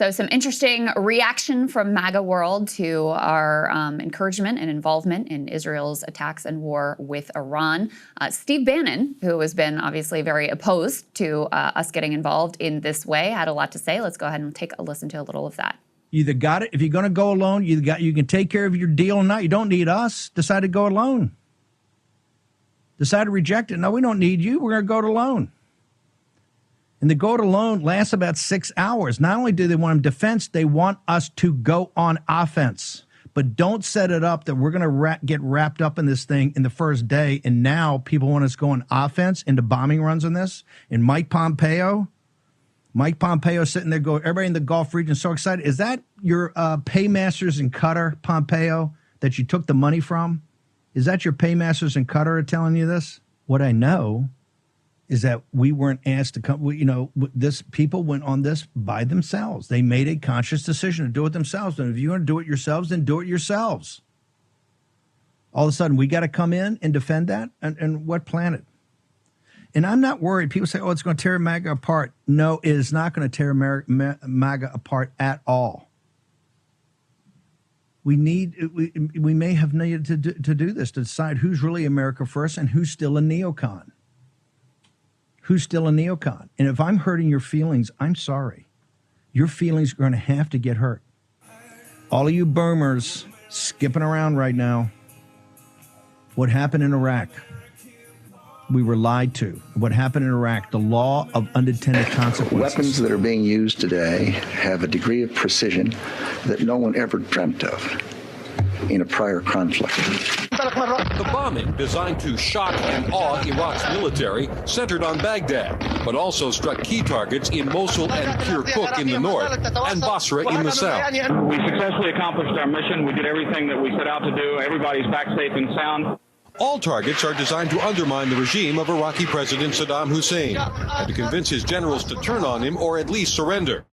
So some interesting reaction from MAGA world to our encouragement and involvement in Israel's attacks and war with Iran. Steve Bannon, who has been obviously very opposed to us getting involved in this way, had a lot to say. Let's go ahead and take a listen to a little of that. You either got it. If you're going to go alone, you can take care of your deal or not. You don't need us. Decide to go alone. Decide to reject it. No, we don't need you. We're going to go it alone. And the go it alone lasts about 6 hours. Not only do they want them defense, they want us to go on offense. But don't set it up that we're going to get wrapped up in this thing in the first day. And now people want us to go on offense into bombing runs on this. And Mike Pompeo sitting there going, everybody in the Gulf region is so excited. Is that your paymasters in Qatar, Pompeo, that you took the money from? Is that your paymasters in Qatar are telling you this? What I know is that we weren't asked to come. People went on this by themselves. They made a conscious decision to do it themselves. And if you want to do it yourselves, then do it yourselves. All of a sudden, we got to come in and defend that? And what planet? And I'm not worried. People say, oh, it's going to tear MAGA apart. No, it is not going to tear MAGA apart at all. We may have needed to do this, to decide who's really America first and who's still a neocon. Who's still a neocon. And if I'm hurting your feelings, I'm sorry. Your feelings are going to have to get hurt. All of you boomers skipping around right now, what happened in Iraq? We were lied to. What happened in Iraq, the law of unintended consequences. Weapons that are being used today have a degree of precision that no one ever dreamt of in a prior conflict. The bombing, designed to shock and awe Iraq's military, centered on Baghdad, but also struck key targets in Mosul and Kirkuk in the north and Basra in the south. We successfully accomplished our mission. We did everything that we set out to do. Everybody's back safe and sound. All targets are designed to undermine the regime of Iraqi President Saddam Hussein and to convince his generals to turn on him or at least surrender.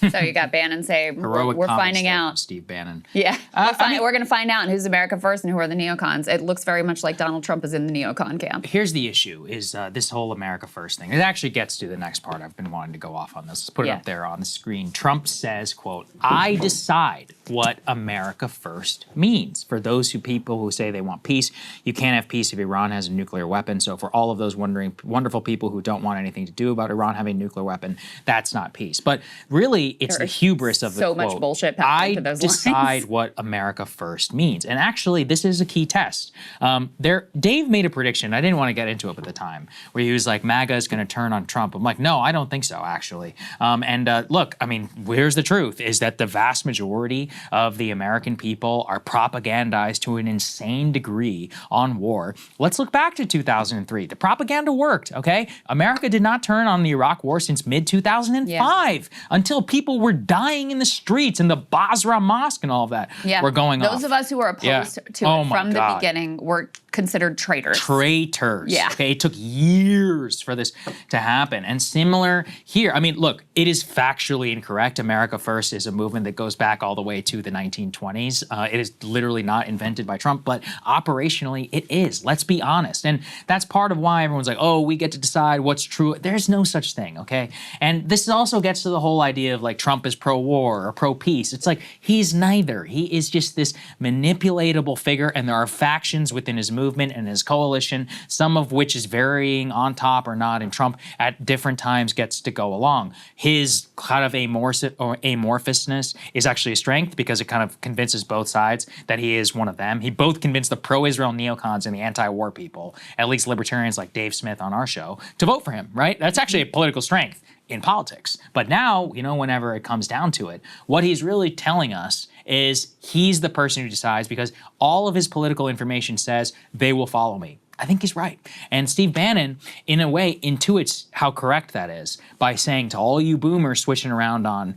So you got Bannon say, we're finding out. Steve Bannon. Yeah, we're going to find out who's America first and who are the neocons. It looks very much like Donald Trump is in the neocon camp. Here's the issue, is this whole America first thing. It actually gets to the next part. I've been wanting to go off on this. Let's put it up there on the screen. Trump says, quote, I decide what America first means. For those people who say they want peace, you can't have peace if Iran has a nuclear weapon. So for all of those wonderful people who don't want anything to do about Iran having a nuclear weapon, that's not peace. But really, it's the hubris of the so quote. Much bullshit packed into those lines. I decide what America first means. And actually, this is a key test. Dave made a prediction. I didn't want to get into it at the time, where he was like, MAGA is going to turn on Trump. I'm like, no, I don't think so, actually. Look, I mean, here's the truth, is that the vast majority of the American people are propagandized to an insane degree on war. Let's look back to 2003. The propaganda worked, okay? America did not turn on the Iraq war since mid-2005 until people were dying in the streets and the Basra Mosque and all of that were going off. Those of us who were opposed to it from the beginning were considered traitors. Traitors. Yeah. Okay, it took years for this to happen. And similar here. I mean, look, it is factually incorrect. America First is a movement that goes back all the way to the 1920s. It is literally not invented by Trump, but operationally it is. Let's be honest. And that's part of why everyone's like, oh, we get to decide what's true. There's no such thing, okay? And this also gets to the whole idea of like Trump is pro-war or pro-peace. It's like he's neither. He is just this manipulatable figure, and there are factions within his movement and his coalition, some of which is varying on top or not, and Trump at different times gets to go along. His kind of amorphousness is actually a strength because it kind of convinces both sides that he is one of them. He both convinced the pro-Israel neocons and the anti-war people, at least libertarians like Dave Smith on our show, to vote for him, right? That's actually a political strength in politics. But now, whenever it comes down to it, what he's really telling us is he's the person who decides because all of his political information says they will follow me. I think he's right. And Steve Bannon, in a way, intuits how correct that is by saying to all you boomers switching around on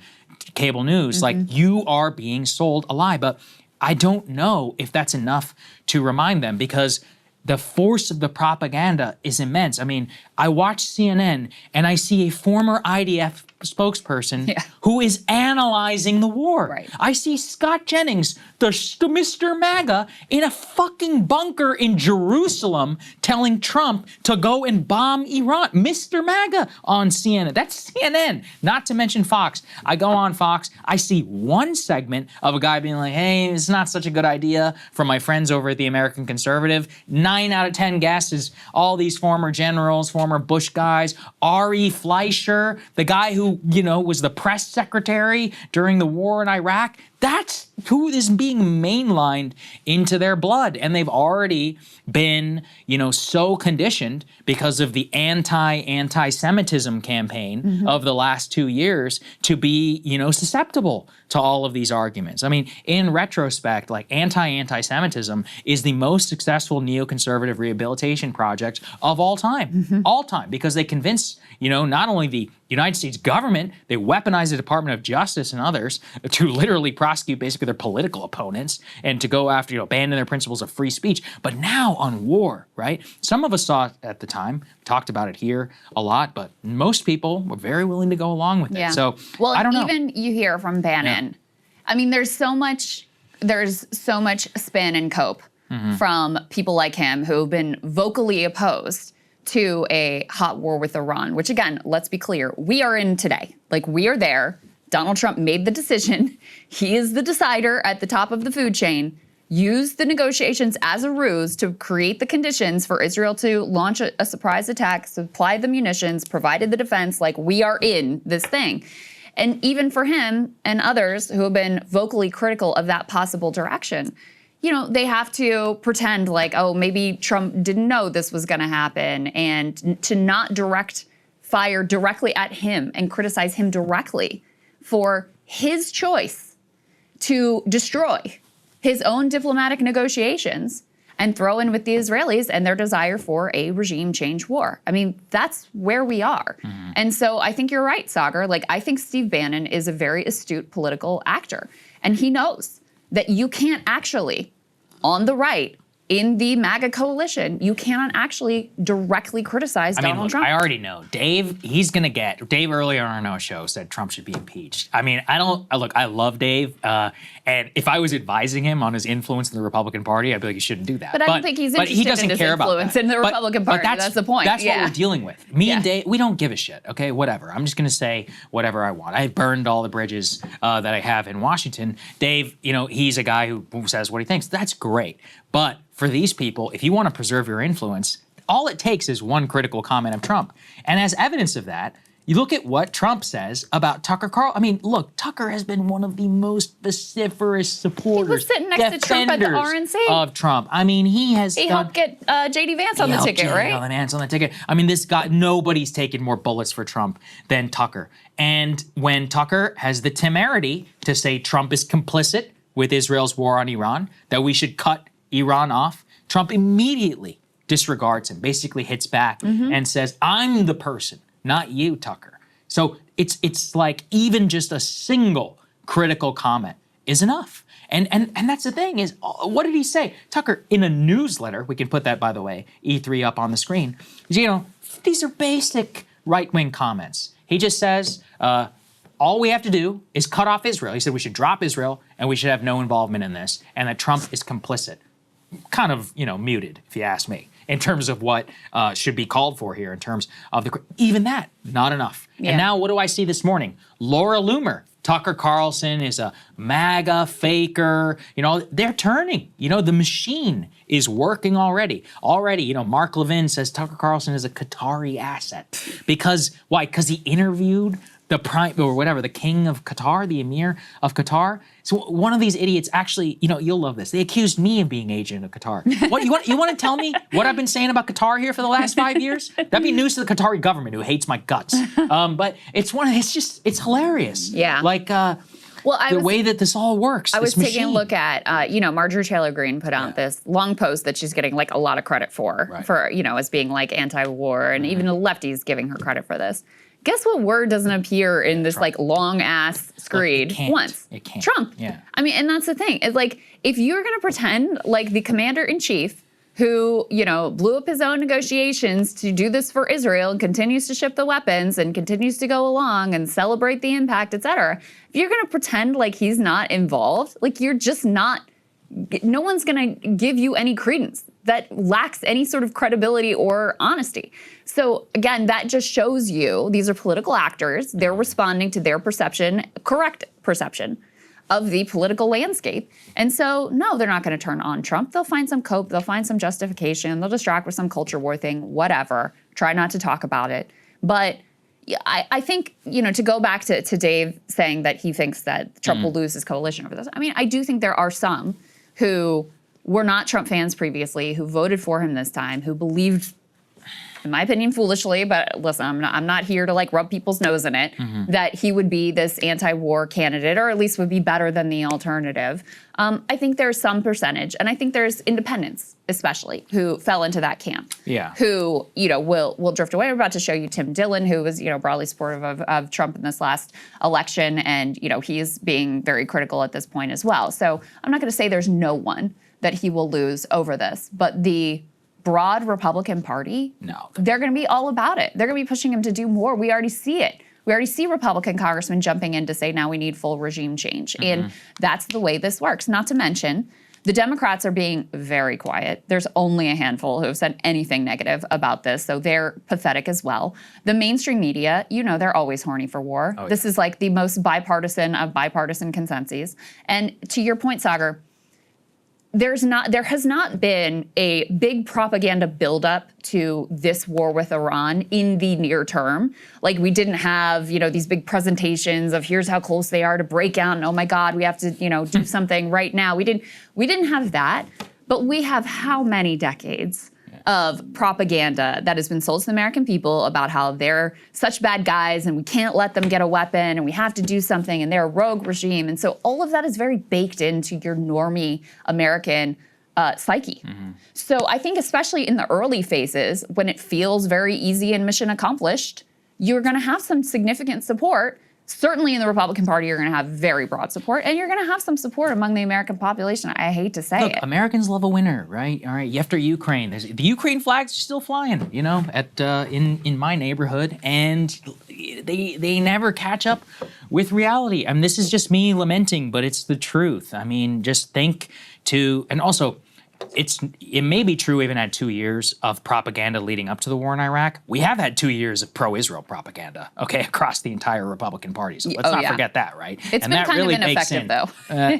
cable news, like, you are being sold a lie. But I don't know if that's enough to remind them because the force of the propaganda is immense. I mean, I watch CNN and I see a former IDF spokesperson who is analyzing the war. Right. I see Scott Jennings, the Mr. MAGA, in a fucking bunker in Jerusalem telling Trump to go and bomb Iran. Mr. MAGA on CNN. That's CNN, not to mention Fox. I go on Fox, I see one segment of a guy being like, hey, it's not such a good idea, from my friends over at the American Conservative. 9 out of 10 guesses, all these former generals, former Bush guys, Ari Fleischer, the guy who, you know, was the press secretary during the war in Iraq. That's who is being mainlined into their blood. And they've already been, you know, so conditioned because of the anti-Semitism campaign of the last 2 years to be, you know, susceptible to all of these arguments. I mean, in retrospect, like anti-Semitism is the most successful neoconservative rehabilitation project of all time, all time, because they convince, you know, not only the United States government, they weaponize the Department of Justice and others to literally prosecute basically their political opponents and to go after, you know, abandon their principles of free speech. But now on war, right? Some of us saw it at the time, talked about it here a lot, but most people were very willing to go along with it. So, well, I don't know. Even you hear from Bannon, I mean, there's so much spin and cope from people like him who have been vocally opposed to a hot war with Iran, which again, let's be clear, we are in today. Like, we are there. Donald Trump made the decision. He is the decider at the top of the food chain. Used the negotiations as a ruse to create the conditions for Israel to launch a surprise attack, supply the munitions, provided the defense. Like, we are in this thing. And even for him and others who have been vocally critical of that possible direction, you know, they have to pretend like, oh, maybe Trump didn't know this was going to happen, and to not direct fire directly at him and criticize him directly for his choice to destroy his own diplomatic negotiations and throw in with the Israelis and their desire for a regime change war. I mean, that's where we are. And so I think you're right, Saagar. Like, I think Steve Bannon is a very astute political actor, and he knows that you can't actually, on the right, in the MAGA coalition, you cannot actually directly criticize Donald Trump. I already know. Dave earlier on our show said Trump should be impeached. I mean, I love Dave. And if I was advising him on his influence in the Republican Party, I'd be like, you shouldn't do that. But I don't think he's interested in his influence in the Republican Party. That's the point. That's what we're dealing with. Me and Dave, we don't give a shit, okay? Whatever. I'm just going to say whatever I want. I burned all the bridges that I have in Washington. Dave, you know, he's a guy who says what he thinks. That's great. But for these people, if you want to preserve your influence, all it takes is one critical comment of Trump. And as evidence of that, you look at what Trump says about Tucker Carlson. I mean, look, Tucker has been one of the most vociferous supporters, he was sitting next to Trump at the RNC. Of Trump. I mean, he helped get J.D. Vance on the ticket, right? JD Vance on the ticket. I mean, this guy, nobody's taken more bullets for Trump than Tucker. And when Tucker has the temerity to say Trump is complicit with Israel's war on Iran, that we should cut Iran off, Trump immediately disregards him, basically hits back and says, I'm the person, not you, Tucker. So it's like even just a single critical comment is enough. And that's the thing is, what did he say? Tucker, in a newsletter, we can put that, by the way, E3 up on the screen, you know, these are basic right-wing comments. He just says, all we have to do is cut off Israel. He said we should drop Israel and we should have no involvement in this, and that Trump is complicit. Kind of, you know, muted, if you ask me, in terms of what should be called for here in terms of even that, not enough. Yeah. And now what do I see this morning? Laura Loomer. Tucker Carlson is a MAGA faker. You know, they're turning. You know, the machine is working already. You know, Mark Levin says Tucker Carlson is a Qatari asset. Because, why? Because he interviewed the the king of Qatar, the emir of Qatar. So one of these idiots actually, you know, you'll love this. They accused me of being agent of Qatar. What you want to tell me what I've been saying about Qatar here for the last 5 years? That'd be news to the Qatari government, who hates my guts. But it's hilarious. Yeah. Like the way that this all works. I was taking a look at, you know, Marjorie Taylor Greene put out this long post that she's getting like a lot of credit for, you know, as being like anti-war, and even the lefties giving her credit for this. Guess what word doesn't appear in this like long ass screed once? It can't. Trump. Yeah. I mean, and that's the thing. It's like, if you're going to pretend like the commander in chief who, blew up his own negotiations to do this for Israel and continues to ship the weapons and continues to go along and celebrate the impact, et cetera. If you're going to pretend like he's not involved, like you're just not, no one's going to give you any credence. That lacks any sort of credibility or honesty. So again, that just shows you these are political actors. They're responding to their perception, correct perception of the political landscape. And so, no, they're not going to turn on Trump. They'll find some cope. They'll find some justification. They'll distract with some culture war thing, whatever. Try not to talk about it. But I think, to go back to Dave saying that he thinks that Trump will lose his coalition over this. I mean, I do think there are some who were not Trump fans previously, who voted for him this time, who believed, in my opinion, foolishly, but listen, I'm not here to rub people's nose in it, that he would be this anti-war candidate, or at least would be better than the alternative. I think there's some percentage, and I think there's independents, especially, who fell into that camp. Yeah. Who, will drift away. We're about to show you Tim Dillon, who was, broadly supportive of Trump in this last election, and, he's being very critical at this point as well. So I'm not going to say there's no one that he will lose over this, but the broad Republican Party, they're going to be all about it. They're going to be pushing him to do more. We already see it. We already see Republican congressmen jumping in to say, now we need full regime change. And that's the way this works. Not to mention, the Democrats are being very quiet. There's only a handful who have said anything negative about this, so they're pathetic as well. The mainstream media, they're always horny for war. This is the most bipartisan of bipartisan consensus. And to your point, Saagar, there has not been a big propaganda buildup to this war with Iran in the near term. We didn't have, these big presentations of here's how close they are to break out, and oh my God, we have to, do something right now. We didn't have that, but we have how many decades of propaganda that has been sold to the American people about how they're such bad guys and we can't let them get a weapon and we have to do something and they're a rogue regime. And so all of that is very baked into your normie American psyche. So I think especially in the early phases, when it feels very easy and mission accomplished, you're going to have some significant support. Certainly in the Republican Party, you're going to have very broad support, and you're going to have some support among the American population. I hate to say it. Americans love a winner, right? All right. After Ukraine, the Ukraine flags are still flying, in my neighborhood, and they never catch up with reality. I mean, this is just me lamenting, but it's the truth. I mean, just think and also, it may be true we haven't had 2 years of propaganda leading up to the war in Iraq. We have had 2 years of pro-Israel propaganda, across the entire Republican Party. So let's not forget that, right? It's been kind of ineffective, though.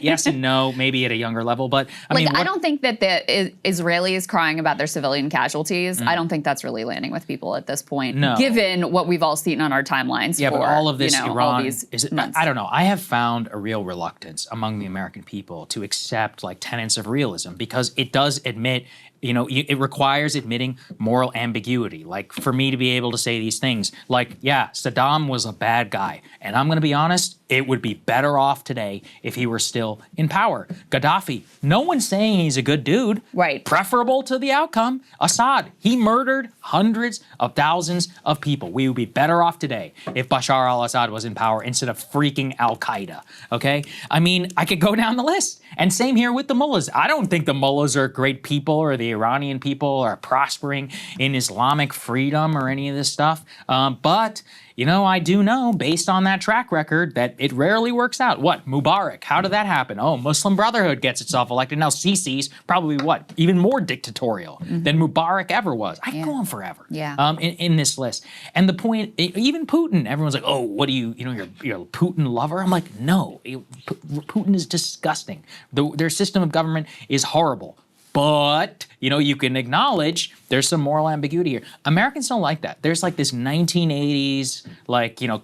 Yes and no, maybe at a younger level. But I don't think that the Israelis crying about their civilian casualties, I don't think that's really landing with people at this point, given what we've all seen on our timelines but all of this Iran, months. I don't know. I have found a real reluctance among the American people to accept tenets of realism, because it does admit, it requires admitting moral ambiguity. For me to be able to say these things, Saddam was a bad guy. And I'm going to be honest, it would be better off today if he were still in power. Gaddafi, no one's saying he's a good dude. Right. Preferable to the outcome. Assad, he murdered hundreds of thousands of people. We would be better off today if Bashar al-Assad was in power instead of freaking al-Qaeda, okay? I mean, I could go down the list. And same here with the mullahs. I don't think the mullahs are great people, or the Iranian people are prospering in Islamic freedom or any of this stuff. But I do know, based on that track record, that it rarely works out. What? Mubarak, how did that happen? Oh, Muslim Brotherhood gets itself elected. Now Sisi's probably even more dictatorial than Mubarak ever was. I can go on forever in this list. And the point, even Putin, everyone's like, oh, what do you're a Putin lover? I'm like, no, Putin is disgusting. Their system of government is horrible. But, you can acknowledge there's some moral ambiguity here. Americans don't like that. There's this 1980s,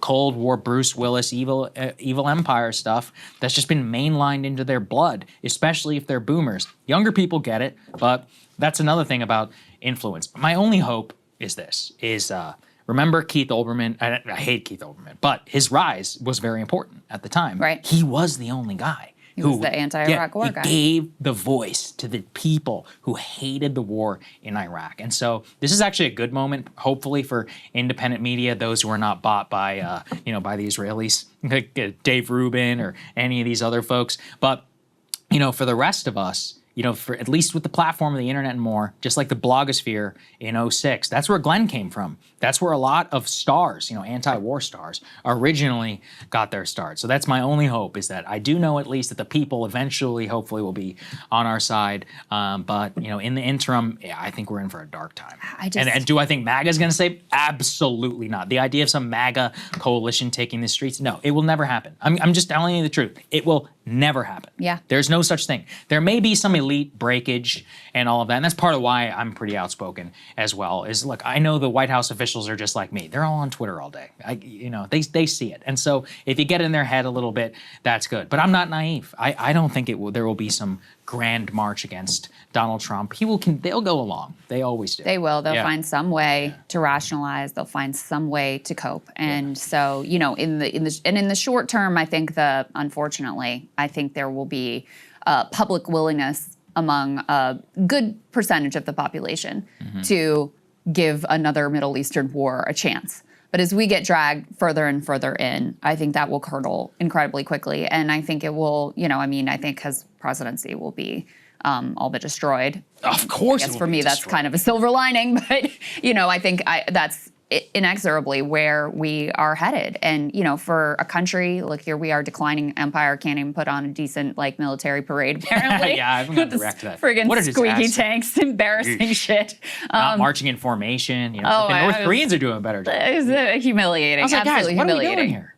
Cold War, Bruce Willis, evil empire stuff that's just been mainlined into their blood, especially if they're boomers. Younger people get it, but that's another thing about influence. My only hope is remember Keith Olbermann? I hate Keith Olbermann, but his rise was very important at the time. Right. He was the only guy. He was the anti-Iraq war guy. He gave the voice to the people who hated the war in Iraq. And so this is actually a good moment, hopefully, for independent media, those who are not bought by, by the Israelis, like Dave Rubin or any of these other folks. But, for the rest of us, for at least with the platform of the internet and more, just like the blogosphere in 06, that's where Glenn came from. That's where a lot of stars, anti-war stars, originally got their start. So that's my only hope, is that I do know at least that the people eventually, hopefully, will be on our side. But in the interim, yeah, I think we're in for a dark time. And do I think MAGA is going to save? Absolutely not. The idea of some MAGA coalition taking the streets, no, it will never happen. I'm just telling you the truth. It will never happen. Yeah. There's no such thing. There may be some elite breakage and all of that, and that's part of why I'm pretty outspoken as well. Is look, I know the White House officials are just like me. They're all on Twitter all day. They see it, and so if you get in their head a little bit, that's good. But I'm not naive. I don't think there will be some grand march against Donald Trump. They'll go along. They always do. They will. They'll find some way to rationalize. They'll find some way to cope. And so, in the short term, I think unfortunately, I think there will be public willingness among a good percentage of the population to give another Middle Eastern war a chance. But as we get dragged further and further in, I think that will curdle incredibly quickly. And I think it will, I think his presidency will be all but destroyed. Of course, I guess for me, that's kind of a silver lining. But, I think that's inexorably where we are headed. And, for a country, look, here we are, declining empire, can't even put on a decent, military parade, apparently. Yeah, I'm going to react to that. Friggin' squeaky tanks, embarrassing shit. Not marching in formation. The North Koreans are doing a better job. It's humiliating. I was like, absolutely guys, what humiliating. are we doing here?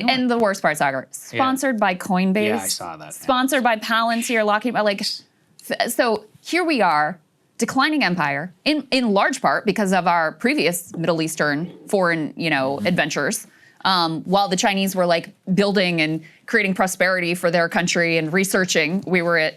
Yeah, and the worst part, Saagar, sponsored by Coinbase. Yeah, I saw that. Sponsored by Palantir, Lockheed. So here we are, declining empire, in large part because of our previous Middle Eastern foreign, adventures. While the Chinese were building and creating prosperity for their country and researching, we were,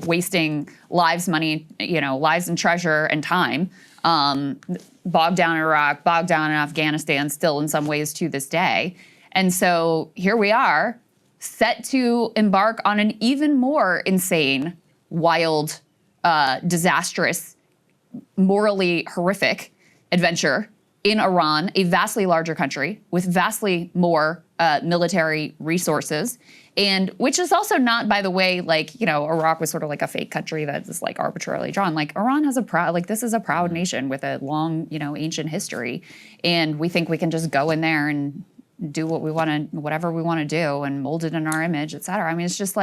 wasting lives, money, lives and treasure and time. Bogged down in Iraq, bogged down in Afghanistan, still in some ways to this day. And so here we are, set to embark on an even more insane, wild, disastrous, morally horrific adventure in Iran, a vastly larger country with vastly more military resources, and which is also not, by the way, Iraq was sort of like a fake country that is arbitrarily drawn. Iran has this is a proud nation with a long, ancient history, and we think we can just go in there and do what we want to, whatever we want to do, and mold it in our image, et cetera. I mean, it's just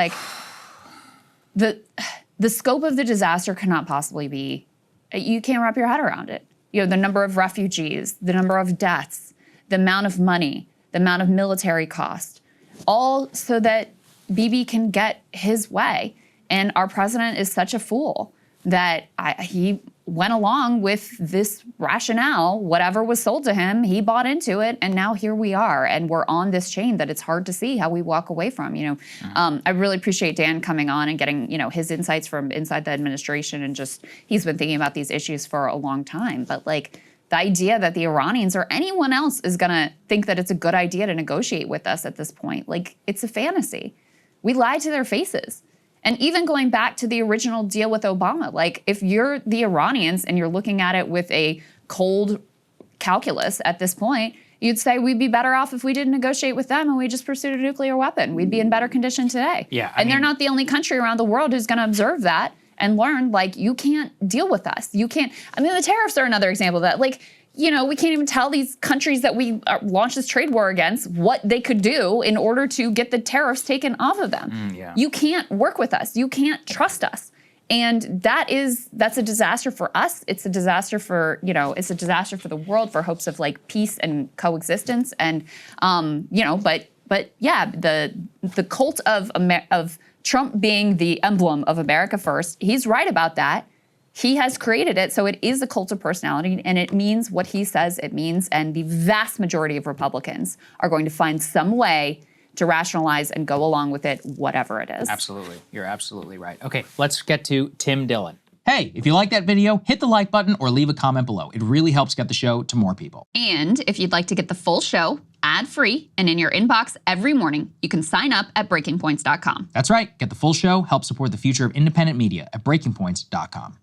the scope of the disaster cannot possibly be, you can't wrap your head around it. The number of refugees, the number of deaths, the amount of money, the amount of military cost, all so that Bibi can get his way. And our president is such a fool that he went along with this rationale. Whatever was sold to him, he bought into it, and now here we are, and we're on this chain that it's hard to see how we walk away from. I really appreciate Dan coming on and getting his insights from inside the administration, and just he's been thinking about these issues for a long time. But the idea that the Iranians or anyone else is going to think that it's a good idea to negotiate with us at this point, it's a fantasy. We lied to their faces. And even going back to the original deal with Obama, if you're the Iranians and you're looking at it with a cold calculus at this point, you'd say we'd be better off if we didn't negotiate with them and we just pursued a nuclear weapon. We'd be in better condition today. Yeah, they're not the only country around the world who's going to observe that and learn, you can't deal with us. You can't. The tariffs are another example of that. We can't even tell these countries that we launched this trade war against what they could do in order to get the tariffs taken off of them. You can't work with us. You can't trust us. And that's a disaster for us. It's a disaster for, it's a disaster for the world, for hopes of peace and coexistence. And, but yeah, the cult of Trump being the emblem of America first, he's right about that. He has created it, so it is a cult of personality, and it means what he says it means, and the vast majority of Republicans are going to find some way to rationalize and go along with it, whatever it is. Absolutely. You're absolutely right. Okay, let's get to Tim Dillon. Hey, if you like that video, hit the like button or leave a comment below. It really helps get the show to more people. And if you'd like to get the full show, ad-free, and in your inbox every morning, you can sign up at breakingpoints.com. That's right. Get the full show, help support the future of independent media at breakingpoints.com.